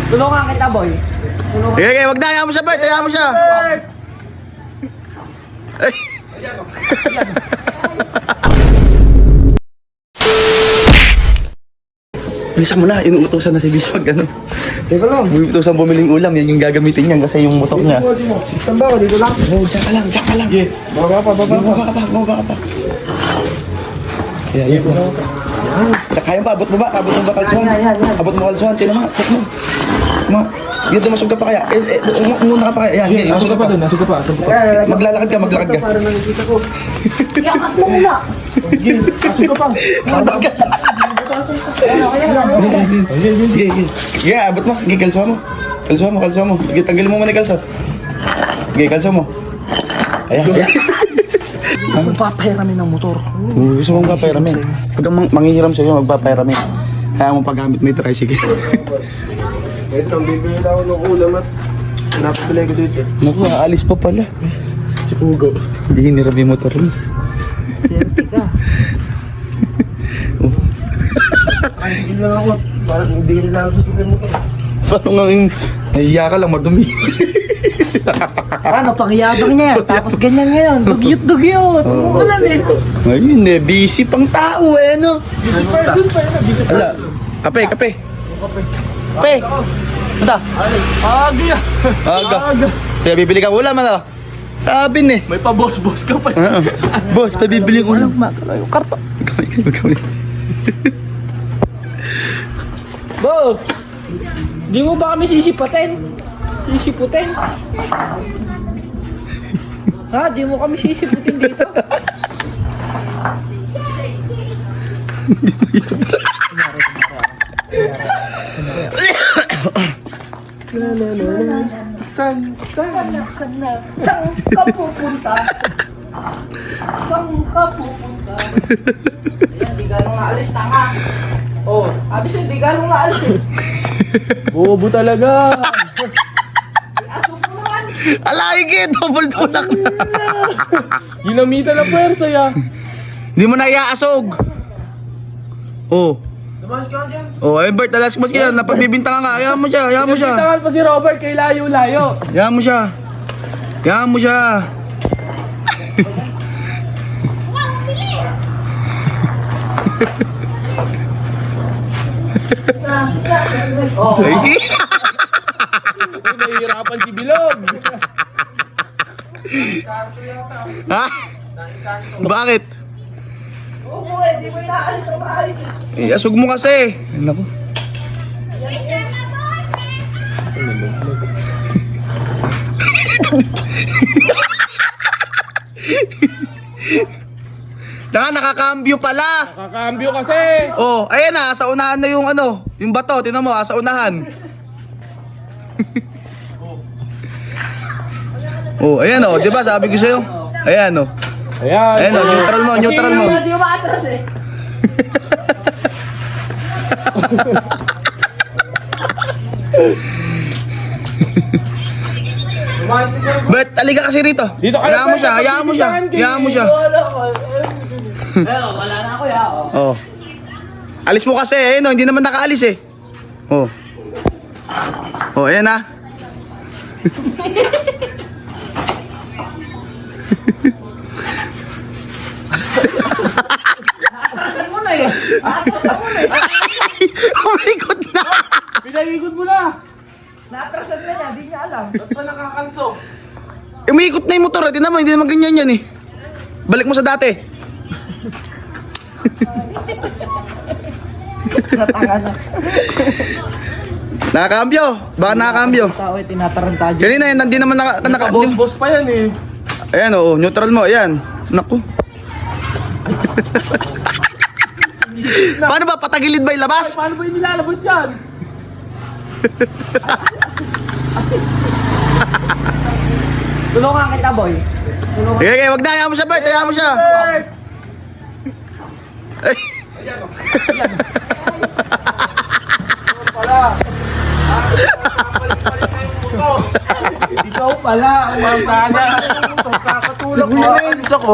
Tulungan kita, boy. Sige, wag na. Hayaan mo siya, Bert. Hayaan mo siya. Ay. Bilisan mo na. Inuutosan na si Bis pag ano. Teka lang. Inuutosan bumiling ulam. Yan yung gagamitin niya kasi yung motor niya. Saan ba ako? Dito lang. Oh, diyan ka lang. Diyan ka lang. Baba pa. Baba ka pa. Yan. Kaya ba? Abot mo ba kalsuhan? Abot mo kalsuhan. Tingnan mo. Check mo. Yun, dumasog ka pa kaya. Muna ka pa kaya. Yan, Asog ka pa dun. Asog ka pa. Maglalakad ka. Para nakikita ko. Yakat mo muna. Asog ka pa. Sige, abot mo. Sige, kalsuhan mo. Kalsuhan mo. Sige, tanggalin mo muna yung kalso. Sige, kalsuhan mo. Ayan. Magpapahiramin ng motor. Gusto mong magpapahiramin. Pag manghihiram sa'yo, magpapahiramin. Kaya mo paggamit mo yung tricycle. Wait lang, bibili lang ako ng ulam at napapilay ko dito. Naku, aalis pa pala. Si Pugo. Hindi hiniram yung motor mo. Siyempre ka. Hindi lang ako. Parang hindi rin lang ako sa motor. Paano nga yung nahiya ka lang madumi? Ano, pangyabang niya. Tapos ganyan ngayon. Dugyot. Ano alam eh. Ayun eh, busy pang tao eh, no? Busy person pa yun. Busy Ala, kape. Kape. Ata, aga. Kaya bibili ka ulam, ano? Sabi eh. May pa-boss ka pa. Boss, pa bibili ko ulam. Karto. Ikaw. Boss! Di mo ba kami sisiputin? Ha? Di mo kami sisiputin dito? San? Saan ka pupunta? Ayan, di ganong naalis, tanga. Oh, abis yun, di ganong naalis eh. Bobo talaga. Asok mo naman. Alaigi, double tunak na. Ginamitan na puwersa ya. Hindi mo na iaasog. Oh. Damas ka dyan. Oh, ay Bert, alas mas kaya, napagbibintangan ka. Hayaan mo siya. Pinagbitangan pa si Robert kay layo-layo. Hayaan mo siya. Oh, Ay, Nahihirapan si Bilog. ha? Bakit? oh boy, di mo inaalis na maayos eh. Asog mo kasi. Naku. Nakakambyo pala. Kakambyo kasi. Oh, ayan na, sa unahan na yung ano, yung bato, tinan mo, sa unahan. Oh, ayan oh, 'di ba? Sabi ko sa'yo. Ayan oh. Ayan. Ayan oh, neutral mo. Di mo maatras eh. Bert, halika kasi rito. Dito ka Hayaan mo lang, siya, Bert. hayaan mo siya. Hayaan mo siya. Wala na ako ya. Oh. Alis mo kasi, ayun oh, hindi naman nakaalis eh. Oh. Oh, ayan na. Atrasan mo na eh. Umikot na. Pinahigod mo na. Naatrasan na niya, di niya alam. Ba't pa nakakalso? Umikot na yung motor, eh. Tingnan mo, hindi naman ganyan yan eh. Balik mo sa dati. Natanga na. Nakakambyo. Baka nakakambyo. Tao eh, tinataranta dyan. Ganun na yan, hindi naman naka Boss pa yan eh. Ayan oh, neutral mo, ayan. Naku. Paano ba? Patagilid ba yung labas? Paano ba yung nilalabas yan? Tulungan kita, boy. Sige, wag na. Hayaan mo siya, Bert. Hayaan mo siya. Ay. Ikaw pala, ang masana. Kakatulog mo. Alis ako.